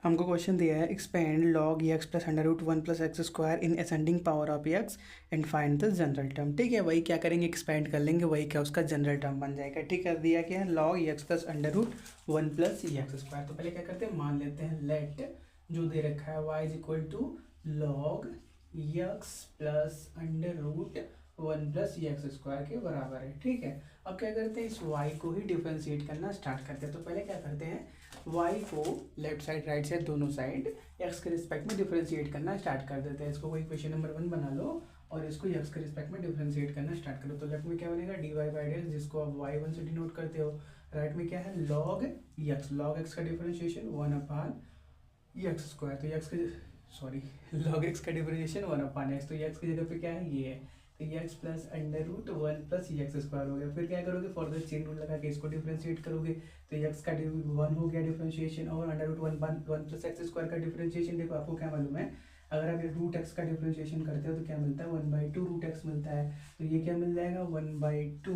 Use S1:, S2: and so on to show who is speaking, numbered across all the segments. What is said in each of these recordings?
S1: हमको क्वेश्चन दिया है expand log x plus under root one plus x square in ascending power of x and find the general term. ठीक है, वही क्या करेंगे, एक्सपेंड कर लेंगे, वही क्या उसका जनरल टर्म बन जाएगा। ठीक है, दिया क्या है, log x plus under root one plus x square. तो पहले क्या करते हैं, मान लेते हैं लेट जो दे रखा है y is equal to log x plus under root one plus x square के बराबर है। ठीक है, अब क्या करते हैं, इस y को ही डिफ्रेंशिएट करना स्टार्ट करते हैं। तो पहले क्या करते हैं, y को लेफ्ट साइड राइट साइड दोनों साइड x के रिस्पेक्ट में डिफ्रेंशिएट करना स्टार्ट कर देते हैं। इसको कोई इक्वेशन नंबर 1 बना लो और इसको x के रिस्पेक्ट में डिफ्रेंशिएट करना स्टार्ट करो। तो लेफ्ट में क्या बनेगा, डी वाई बाई एक्स, जिसको आप y1 से डिनोट करते हो। राइट में क्या है, log x का डिफ्रेंशिएशन 1 अपान एक्स स्क्वायर। तो x के सॉरी log x का डिफ्रेंशिएशन 1 अपान एक्स। तो x की जगह पे क्या है, ये है। तो x plus under root one plus x square हो गया। फिर क्या करोगे, फर्दर चेन रूल लगा के इसको डिफ्रेंशिएट करोगे। तो एक्स का वन हो गया डिफ्रेंशिएशन, और under root one plus x square का डिफ्रेंशिएशन देखो आपको क्या मालूम है, अगर आप रूट एक्स का डिफ्रेंशिएशन करते हो तो क्या मिलता है, 1/2 रूट एक्स मिलता है। तो ये क्या मिल जाएगा, 1/2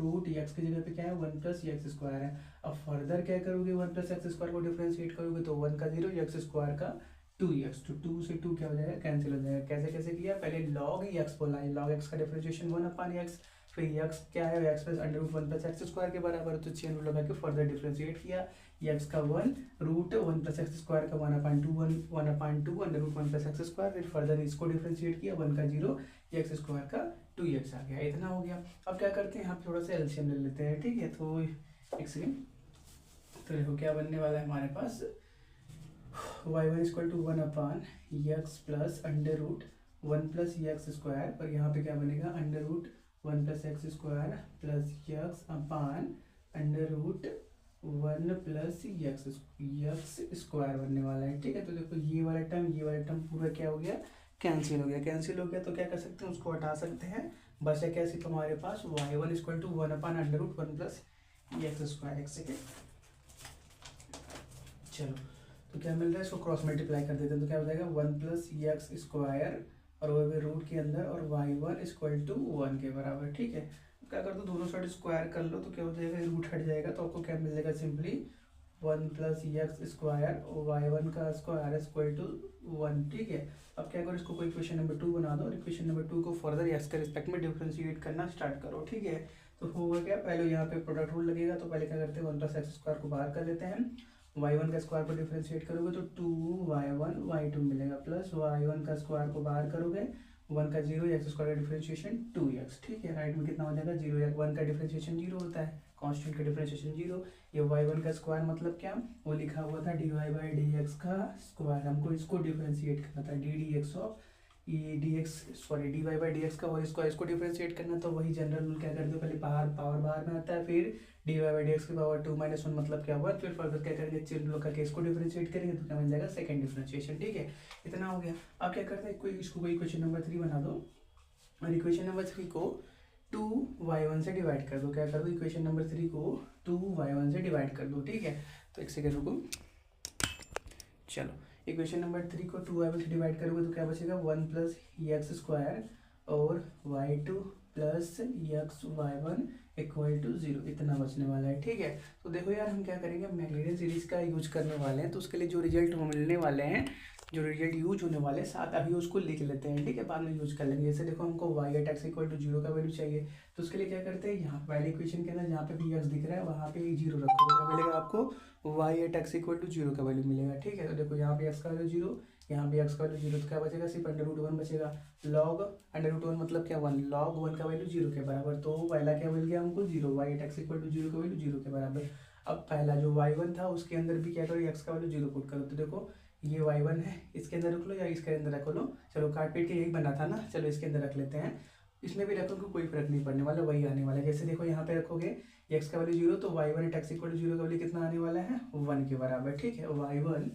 S1: रूट एक्स की जगह पे क्या है, 1 प्लस एक्स स्क्वायर है। अब फर्दर क्या करोगे, 1 प्लस एक्स स्क्वायर को डिफ्रेंशिएट करोगे तो 1 का 0, एक्स स्क्वायर का 2x। तो 2 से 2 क्या हो जाएगा, कैंसिल हो जाएगा। कैसे कैसे किया, पहले log x बोला है, log x का डिफरेंशिएशन 1 अपान x, फिर x क्या है, x plus under root one plus x square के बराबर। तो चेन रूल लगा के फर्दर डिफरेंशिएट किया, x का 1 root one plus x square का 1/2 under root one plus x square, फिर फर्दर इसको डिफरेंशिएट किया, 1 का 0, एक्स स्क्वायर का 2x आ गया। इतना हो गया। अब क्या करते हैं, यहाँ थोड़ा सा एलसीएम ले लेते हैं। ठीक है, तो एक सेकेंड, तो देखो क्या बनने वाला है हमारे पास, y1 equal to 1 upon x plus under root one plus x square, और यहाँ पे क्या बनेगा, under root one plus x square plus x upon under root one plus x square बनने वाला है। ठीक है, तो देखो ये वाला टर्म पूरा क्या हो गया, कैंसिल हो गया। कैंसिल हो गया तो क्या कर सकते हैं, उसको हटा सकते हैं। बचा क्या सिर्फ हमारे पास y1 equal to 1 upon under root one plus x square. एक सेकेंड, चलो, तो क्या मिल रहा है, इसको क्रॉस मल्टीप्लाई कर देते हैं। तो क्या हो जाएगा, 1 प्लस एक्स स्क्वायर और वो भी रूट के अंदर, और y1 इक्वल टू 1 के बराबर। ठीक है, क्या कर दो, दोनों साइड स्क्वायर कर लो तो क्या हो जाएगा, रूट हट जाएगा। तो आपको क्या मिल जाएगा, सिंपली 1 प्लस एक्स स्क्वायर और y1 का स्क्वायर इक्वल टू 1। ठीक है, अब क्या करो, इसको कोई इक्वेशन नंबर 2 बना दो, और इक्वेशन नंबर 2 को फर्दर एक्स के रिस्पेक्ट में डिफ्रेंशिएट करना स्टार्ट करो। ठीक है, तो होगा क्या, पहले यहाँ पे प्रोडक्ट रूल लगेगा। तो पहले क्या करते हैं, 1 प्लस एक्स स्क्वायर को बाहर कर लेते हैं, y1 का स्क्वायर को डिफरेंशिएट करोगे तो 2y1 y2 मिलेगा, प्लस y1 का स्क्वायर को बाहर करोगे, 1 का 0, एक्स स्क्वायर का डिफरेंशिएशन 2x। ठीक है, राइट में कितना हो जाएगा, 0 या 1 का डिफरेंशिएशन 0 होता है, कांस्टेंट का डिफरेंशिएशन 0। ये y1 का स्क्वायर मतलब क्या, वो लिखा हुआ था dy बाई डी एक्स का स्क्वायर, हमको इसको डिफरेंशिएट करना था, डी डी एक्स ऑफ ये D X sorry D Y by D X का, और इसको डिफरेंशिएट करना। तो वही जनरल रूल क्या करते हो, पहले पावर बाहर में आता है, फिर D Y by D X की पावर 2 - 1 मतलब क्या हुआ, फिर फर्दर क्या करेंगे, चेन रूल का इसको डिफरेंशिएट करेंगे तो क्या मिल जाएगा, सेकंड डिफरेंशिएशन। ठीक है, इतना हो गया। अब क्या करते हैं, कोई इसको कोई इक्वेशन नंबर 3 बना दो, और इक्वेशन नंबर 3 को 2y1 से डिवाइड कर दो। क्या कर दो, इक्वेशन नंबर 3 को 2y1 से डिवाइड कर दो। ठीक है, तो एक सेकेंड रुको, चलो, इक्वेशन नंबर 3 को 2y1 से डिवाइड करोगे तो क्या बचेगा, 1 प्लस एक्स स्क्वायर और y2 plus x y1 equal to 0, इतना बचने वाला है। ठीक है, तो देखो यार, हम क्या करेंगे, मैग्नीडियन सीरीज का यूज करने वाले हैं, तो उसके लिए जो रिजल्ट मिलने वाले हैं, जो रिजल्ट यूज होने वाले हैं, साथ अभी उसको लिख लेते हैं। ठीक है, बाद में यूज कर लेंगे। जैसे देखो, हमको y at x equal to 0 का वैल्यू चाहिए, तो उसके लिए क्या करते हैं, यहाँ पहले इक्वेशन के अंदर जहाँ पे भी एक्स दिख रहा है वहाँ पे 0 रखो, तो क्या मिलेगा आपको, y at x equal to 0 का वैल्यू मिलेगा। ठीक है, तो देखो यहाँ पे एक्स का वैल्यू 0, यहाँ पे एक्स का वैल्यू 0, तो क्या बचेगा, सिर्फ अंडर रूट 1 बचेगा। लॉग अंडर रूट 1 मतलब क्या, 1, लॉग 1 का वैल्यू 0 के बराबर, तो पहला क्या मिल गया हमको, 0, y at x equal to 0 का वैल्यू 0 के बराबर। अब पहला जो y1 था उसके अंदर भी क्या करो, एक्स का वैल्यू 0 पुट करो। तो देखो ये y1 है, इसके अंदर रख लो या इसके अंदर रख लो, चलो काट पीट के यही बना था ना, चलो इसके अंदर रख लेते हैं। इसमें भी रखोगे कोई फर्क नहीं पड़ने वाला, वही आने वाला है। जैसे देखो यहाँ पे रखोगे एक्स का वैल्यू 0, तो y1 at x equal to 0 का वैल्यू कितना आने वाला है, 1 के बराबर। ठीक है, y1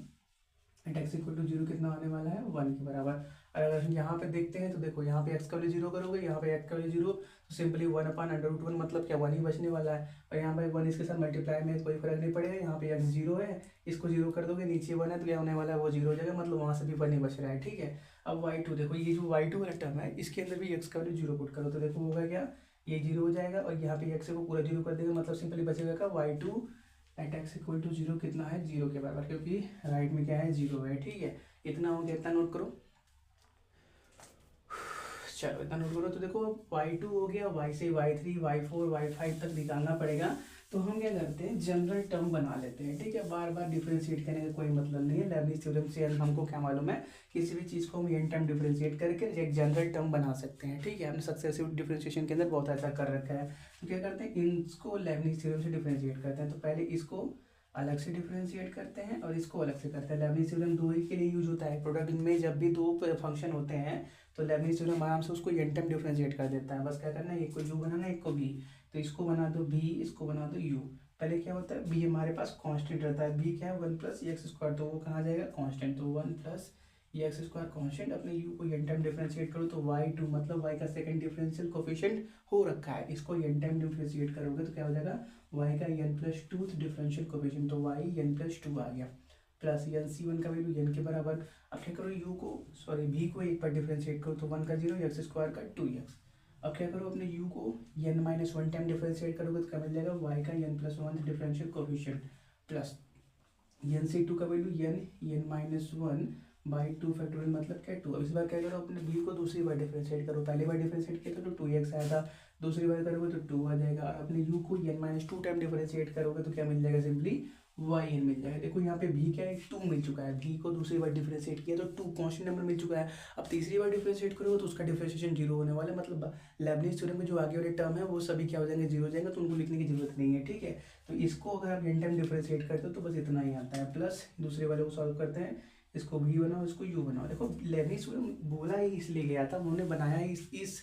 S1: at x equal to 0 कितना आने वाला है, 1 के बराबर। और अगर हम यहाँ पे देखते हैं तो देखो यहाँ पे एक्स का वैल्यू 0 करोगे, यहाँ पे एक्स का वैल्यू 0, तो सिंपली 1 अपान अंडर रूट 1 मतलब क्या, 1 ही बचने वाला है। और यहाँ पे 1 इसके साथ मल्टीप्लाई में कोई फर्क नहीं पड़ेगा, यहाँ पे एक्स 0 है, इसको 0 कर दोगे, नीचे 1 है तो क्या होने वाला है, वो 0 हो जाएगा, मतलब वहाँ से भी 1 ही बच रहा है। ठीक है, अब y2 देखो, ये जो y2 वाला टर्म है इसके अंदर भी एक्स का वैल्यू 0 पुट करो, तो देखो होगा क्या, ये 0 हो जाएगा, और यहाँ पे एक्स को पूरा 0 कर देगा, मतलब सिंपली बचेगा का y2 at x equal to zero कितना है, जीरो के बराबर, क्योंकि राइट में क्या है, जीरो है। ठीक है, इतना हो गया, इतना नोट करो। चलो इतना नोट करो। तो देखो y2 हो गया, y से y3 y4 y5 तक निकालना पड़ेगा। तो हम क्या करते हैं, जनरल टर्म बना लेते हैं। ठीक है, बार बार डिफरेंशिएट करने का कोई मतलब नहीं है। लेबनिज़ थ्योरम से हमको क्या मालूम है, किसी भी चीज़ को हम n टर्म डिफरेंशिएट करके एक जनरल टर्म बना सकते हैं। ठीक है, हमने सक्सेसिव डिफरेंशिएशन के अंदर बहुत ऐसा कर रखा है। तो क्या करते हैं, इसको लेबनिज़ थ्योरम से डिफरेंशिएट करते हैं। तो पहले इसको अलग से डिफरेंशिएट करते हैं और इसको अलग से करते हैं। लेबनिज़ थ्योरम दो ही के लिए यूज होता है। प्रोडक्ट में जब भी दो फंक्शन होते हैं तो लेबनिज़ थ्योरम आराम से उसको n टर्म डिफरेंशिएट कर देता है। बस क्या करना है, एक को u बनाना है, एक को v। तो इसको बना दो b, इसको बना दो u। पहले क्या होता है, b हमारे पास कांस्टेंट रहता है। b क्या है, 1 प्लस एक्स स्क्वायर, तो वो कहाँ जाएगा, कांस्टेंट। तो 1 प्लस एक्स स्क्वायर कांस्टेंट, अपने u को n टाइम डिफरेंशिएट करो तो y2 मतलब y का सेकंड डिफरेंशियल कोफिशिएंट हो रखा है। इसको n टाइम डिफरेंशिएट करोगे तो क्या हो जाएगा, y का n plus two differential coefficient, तो y n प्लस टू आ गया। प्लस एन सी वन का वैल्यू n के बराबर। अब क्या करो, u को सॉरी v को एक बार डिफरेंशिएट करो तो 1 का 0, एक्स स्क्वायर का 2x। अब क्या करो, अपने u को n minus one time differentiate करोगे तो क्या मिल जाएगा, y का n plus one differential coefficient plus N C two का value n minus one by two factorial मतलब क्या, 2। अब इस बार क्या करो, अपने v को दूसरी बार डिफरेंशिएट करो। पहली बार डिफरेंशिएट किया तो 2x आया था, दूसरी बार करोगे तो 2 आ जाएगा। और अपने u को n minus two time differentiate करोगे तो क्या मिल जाएगा, सिंपली yn मिल जाएगा। देखो यहाँ पे v क्या है, 2 मिल चुका है। v को दूसरी बार डिफरेंशिएट किया तो 2 कांस्टेंट नंबर मिल चुका है। अब तीसरी बार डिफरेंशिएट करोगे तो उसका डिफरेंशिएशन जीरो होने वाला है। मतलब लेबनिज़ थ्योरम में जो आगे वाले टर्म है वो सभी क्या हो जाएंगे, जीरो हो जाएंगे, तो उनको लिखने की जरूरत नहीं है। ठीक है, तो इसको अगर आप n टाइम डिफरेंशिएट करते हो तो बस इतना ही आता है। प्लस दूसरे वाले को सॉल्व करते हैं, इसको v बनाओ, इसको u बनाओ। देखो लेबनिज़ थ्योरम बोला ही इसलिए गया था, उन्होंने बनाया इस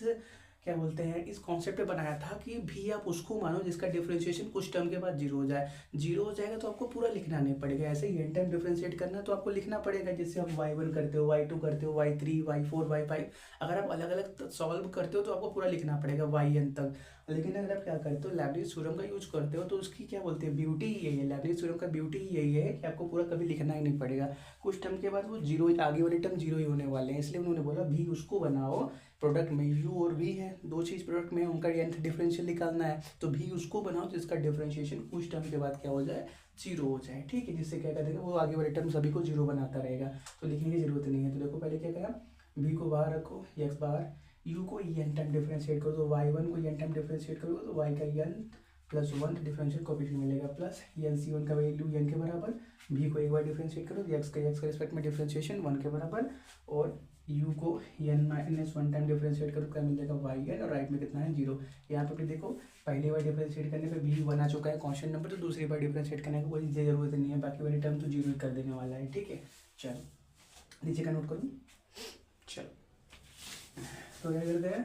S1: क्या बोलते हैं, इस कॉन्सेप्ट पे बनाया था कि भी आप उसको मानो जिसका डिफरेंशिएशन कुछ टर्म के बाद जीरो हो जाए। जीरो हो जाएगा तो आपको पूरा लिखना नहीं पड़ेगा। ऐसे ही n टाइम डिफरेंशिएट करना तो आपको लिखना पड़ेगा। जैसे आप y1 करते हो, y2 करते हो, y3 y4 y5, अगर आप अलग अलग सॉल्व करते हो तो आपको पूरा लिखना पड़ेगा yn तक। लेकिन अगर आप क्या करते हो, लेबनिज़ थ्योरम का यूज करते हो तो उसकी क्या बोलते हैं, ब्यूटी ही यही है। लेबनिज़ थ्योरम का ब्यूटी ही यही है कि आपको पूरा कभी लिखना ही नहीं पड़ेगा। कुछ टर्म के बाद वो जीरो, आगे वाले टर्म जीरो ही होने वाले हैं। इसलिए उन्होंने बोला भी उसको बनाओ, प्रोडक्ट में u और v है, दो चीज़ प्रोडक्ट में, उनका nth डिफरेंशियल निकालना है। तो भी उसको बनाओ जिसका डिफरेंशिएशन कुछ टर्म के बाद क्या हो जाए, जीरो हो जाए। ठीक है, जिससे क्या कर देगा, वो आगे वाले टर्म सभी को जीरो बनाता रहेगा, तो लिखने की जरूरत नहीं है। तो देखो पहले क्या करा, v को बाहर रखो, x बाहर, u को n टाइम डिफरेंशिएट करो तो y1 को n टाइम डिफरेंशिएट करोगे तो y का n plus one differential coefficient मिलेगा। प्लस एन सी वन का वैल्यू n के बराबर, v को एक बार डिफरेंशिएट करो तो x का रिस्पेक्ट में डिफरेंशिएशन 1 के बराबर, और u को n minus one time differentiate करो क्या मिल जाएगा, yn, और राइट में कितना है, जीरो। यहाँ पे देखो पहली बार डिफरेंशिएट करने पे v बना चुका है कांस्टेंट नंबर, तो दूसरी बार डिफरेंशिएट करने की कोई जरूरत नहीं है, बाकी वाले टर्म तो जीरो ही कर देने वाला है। ठीक है, चलो नीचे का नोट करो। चलो तो क्या करते हैं,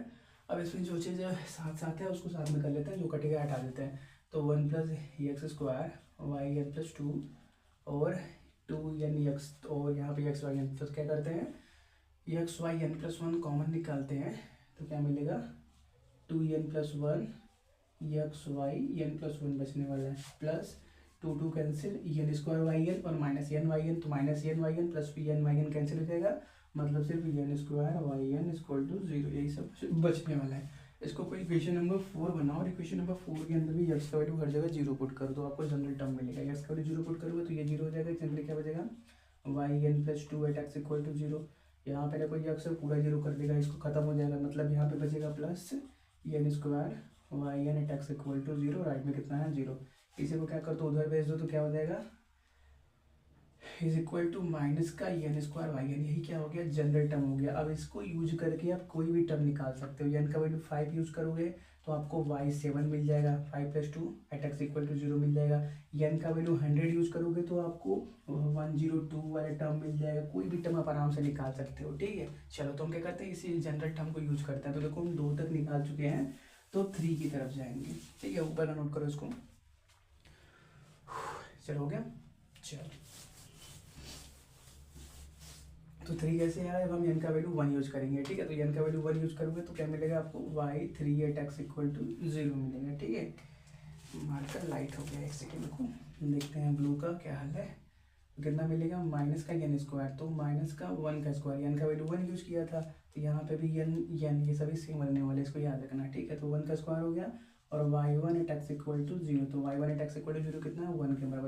S1: अब इसमें जो चीज़ साथ साथ है उसको साथ में कर लेते हैं, जो कटेगा हटा देते हैं। तो 1 plus x square y n plus two और 2n एक्स, और यहाँ पे एक्स वाई एन, तो क्या करते हैं, x y n plus one common निकालते हैं तो क्या मिलेगा, 2n plus one x y n plus one बचने वाला है, plus 2 cancel, n square y n और माइनस एन वाई एन, तो minus n y n plus P n y n cancel हो जाएगा, मतलब सिर्फ n square y n equal to zero, यही सब बचने वाला है। इसको कोई इक्वेशन नंबर 4 बनाओ, और इक्वेशन नंबर 4 के अंदर भी एक्स का वैल्यू हर जगह जीरो पुट कर दो, आपको जनरल टर्म मिलेगा। एक्स का वैल्यू जीरो पुट करोगे तो ये जीरो हो जाएगा, सिंपली क्या बचेगा, y n plus two eight x equal to zero. यहाँ पे कोई एक्स पूरा जीरो कर देगा, इसको खत्म हो जाएगा, मतलब यहाँ पे बचेगा plus n square y n at x equal to zero, right में कितना है, जीरो। इसी को क्या कर दो, उधर भेज दो तो क्या हो जाएगा, इज इक्वल टू माइनस का एन स्क्वायर वाई एन, यही क्या हो गया, जनरल टर्म हो गया। अब इसको यूज करके आप कोई भी टर्म निकाल सकते हो। एन का वैल्यू 5 यूज करोगे तो आपको वाई 7 मिल जाएगा, 5 plus two eight x equal to zero मिल जाएगा। एन का वैल्यू 100 यूज करोगे तो आपको 102 वाला टर्म मिल जाएगा। कोई भी टर्म आप आराम से निकाल सकते हो। ठीक है, चलो तो हम क्या करते हैं, इसी जनरल टर्म को यूज करते हैं। तो देखो हम 2 तक निकाल चुके हैं, तो 3 की तरफ जाएंगे। ठीक है, ऊपर का नोट करो इसको। चलो हो गया, चलो तो 3 कैसे आया, अब हम एन का वैल्यू 1 यूज करेंगे। ठीक है, तो एन का वैल्यू 1 यूज करोगे तो क्या मिलेगा आपको, y 3 at x equal to zero मिलेगा। ठीक है, मार्कर लाइट हो गया, एक सेकेंड को देखते हैं ब्लू का क्या हाल है। तो कितना मिलेगा, माइनस का एन स्क्वायर, तो माइनस का 1 का स्क्वायर, एन का वैल्यू 1 यूज किया था, तो यहाँ पे भी एन ये सभी सेम बनने वाले, इसको याद रखना। ठीक है, तो 1 का स्क्वायर हो गया, और y1 at x equal to zero, तो y1 at x equal to zero कितना है, 1 के बराबर।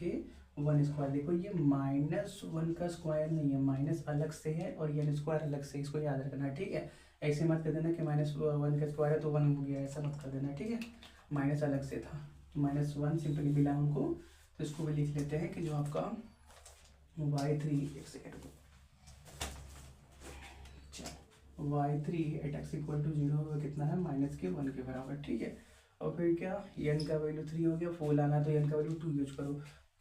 S1: के वन स्क्वायर। देखो ये -1 का स्क्वायर नहीं है, माइनस अलग से है और ये स्क्वायर अलग से, इसको याद रखना है, ठीक है। ऐसे मत कर देना कि -1 का स्क्वायर है तो 1 हो गया, ऐसा मत कर देना, ठीक है। माइनस अलग से था तो -1 सिंपली मिला हमको, तो इसको भी लिख लेते हैं कि जो आपका y3, एक second, y3 at x equal to 0 कितना है, -1 के बराबर, ठीक है। और फिर क्या, n का वैल्यू 3 हो गया, 4 लाना तो n का वैल्यू 2 यूज करो,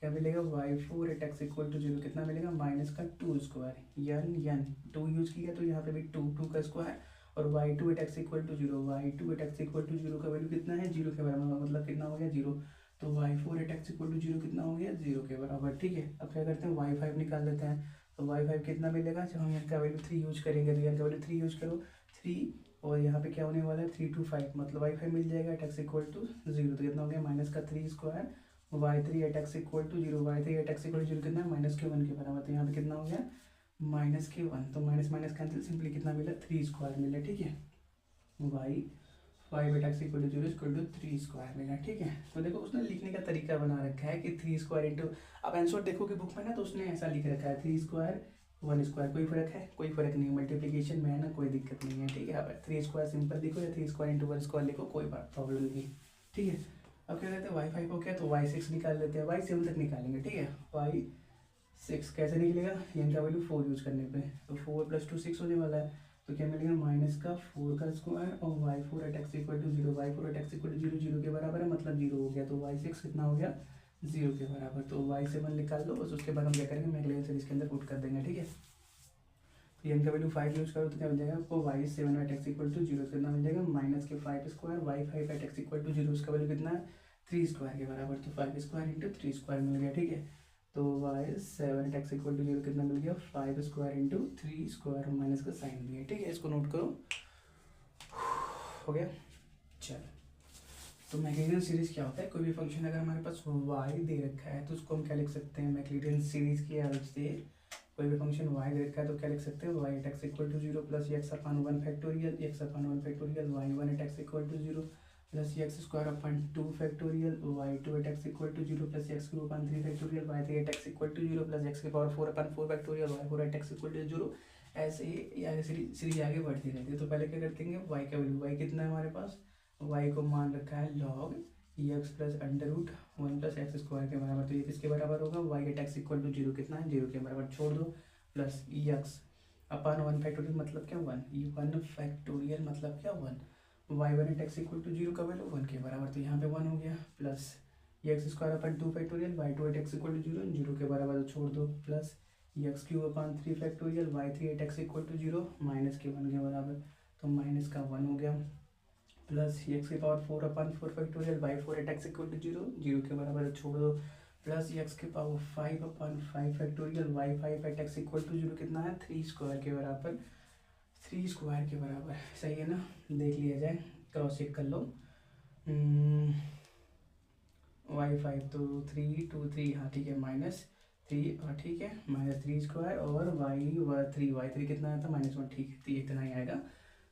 S1: क्या मिलेगा, y4 at x equal to 0 कितना मिलेगा, -2 स्क्वायर, n 2 यूज किया तो यहाँ पे भी 2 का स्क्वायर, और y2 at x equal to 0, y2 at x equal to 0 का वैल्यू कितना है, 0 के बराबर, मतलब कितना हो गया 0, तो y4 at x equal to 0 कितना हो गया, 0 के बराबर, ठीक है। अब क्या करते हैं, y5 निकाल लेते हैं, तो y5 कितना मिलेगा, जब हम n का वैल्यू 3 यूज करेंगे तो n का वैल्यू 3 यूज करो, 3, और यहाँ पे क्या होने वाला है 3 to 5, मतलब y5 मिल जाएगा एट एक्स इक्वल टू 0, तो कितना हो गया -3 square, y3 at x equal to 0, y3 at x equal to 0 कितना है, -1 के बराबर, तो यहाँ पे कितना हो गया -1, तो माइनस माइनस कैंसिल, सिंपली कितना मिला 3 स्क्वायर मिला, ठीक है। y5 at x equal to 0 equal to 3 square मिला, ठीक है। तो देखो उसने लिखने का तरीका बना रखा है कि 3 स्क्वायर इंटू, अब आंसर देखोगे बुक में ना तो उसने ऐसा लिख रखा है 3 स्क्वायर 1 स्क्वायर, कोई फर्क है, कोई फर्क नहीं, मल्टीप्लिकेशन में है ना, कोई दिक्कत नहीं है, ठीक है। अब 3 स्क्वायर सिंपल लिखो या 3 स्क्वायर इंटू 1 स्क्वायर लिखो, कोई बात प्रॉब्लम नहीं, ठीक है। अब क्या कहते हैं y5 हो गया तो y6 निकाल लेते हैं, y7 तक निकालेंगे, ठीक है। y6 कैसे निकलेगा, n का वैल्यू 4 यूज करने पे, तो 4 + 2 6 होने वाला है, तो क्या मिलेगा -4 का स्क्वायर, और y4 at x equal to 0, y4 at x equal to 0 0 के बराबर है, मतलब 0 हो गया, तो y6 कितना हो गया 0 के बराबर, तो y7 निकाल लो, बस उसके बाद हम क्या करेंगे, मैक्लैरिन सीरीज के अंदर पुट कर देंगे, ठीक है। तो n का वैल्यू 5 यूज करो तो क्या मिल जाएगा आपको, y7 at x equal to 0 कितना मिल जाएगा, -5 square, y5 at x equal to 0 उसका वैल्यू कितना है 3 स्क्वायर के बराबर, तो 5 स्क्वायर इंटू 3 स्क्वायर मिल गया, ठीक है। तो y7 at x equal to 0 कितना मिल गया, 5 स्क्वायर इंटू 3 स्क्वायर, माइनस का साइन भी है, ठीक है, इसको नोट करो, हो गया। चल, तो मैक्लैरिन सीरीज क्या होता है, कोई भी फंक्शन अगर हमारे पास y दे रखा है तो उसको हम क्या लिख सकते हैं, मैक्लैरिन सीरीज की हेल्प से कोई भी फंक्शन y दे रखा है तो क्या लिख सकते हैं, y at x equal to 0 plus x upon 1 factorial, x upon 1 factorial, y1 at x equal to 0 plus x square upon 2 factorial, y2 at x equal to 0 plus x cube upon 3 factorial, y3 at x equal to 0 plus x की power 4 upon 4 factorial, y4 at x equal to 0, ऐसे ही आगे series आगे बढ़ती रहती है। तो पहले क्या करते हैं, y का वैल्यू, y कितना है हमारे पास, y को मान रखा है log x plus √1 plus x square के बराबर, तो ये किसके बराबर होगा, y at x equal to 0 कितना है 0 के बराबर, छोड़ दो, प्लस x अपन 1 फैक्टोरियल मतलब क्या 1, ये 1 फैक्टोरियल मतलब क्या 1, y1 at x equal to 0 का वैल्यू 1 के बराबर, तो यहाँ पे 1 हो गया, plus x square upon 2 factorial, y2 at x equal to 0 0 के बराबर, तो छोड़ दो, plus x cube upon 3 factorial, y3 at x equal to 0 minus के 1 के बराबर, तो माइनस का 1 हो गया, प्लस एक्स की power 4 upon 4 factorial, y4 at x equal to 0 0 के बराबर, छोड़ दो, प्लस एक्स की power 5 upon 5 factorial, y5 at x equal to 0 कितना है 3 स्क्वायर के बराबर, 3 स्क्वायर के बराबर, सही है ना, देख लिया जाए, क्रॉस चेक कर लो, y5 तो 3 2 3, हाँ ठीक है, -3, हाँ ठीक है, -3 स्क्वायर, और y3 कितना आया था -1, ठीक है, तो इतना ही आएगा,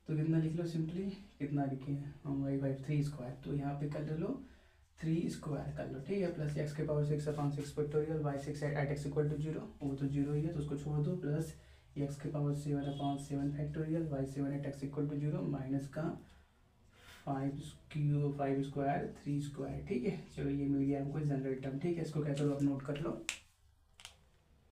S1: तो कितना लिख लो सिंपली, कितना लिखे हैं हम, y5 3 स्क्वायर, तो यहाँ पे कर लो 3 स्क्वायर कर लो, ठीक है, प्लस एक्स के power 6 upon 6 factorial, y6 at x equal to 0, वो तो 0 ही है तो उसको छोड़ दो, प्लस एक्स के power 7 upon 7 factorial, y7 at x equal to 0 minus का 5 स्क्वायर 3 स्क्वायर, ठीक है। चलो ये मिल गया हमको जनरल टर्म, ठीक है, इसको क्या करो आप नोट कर लो।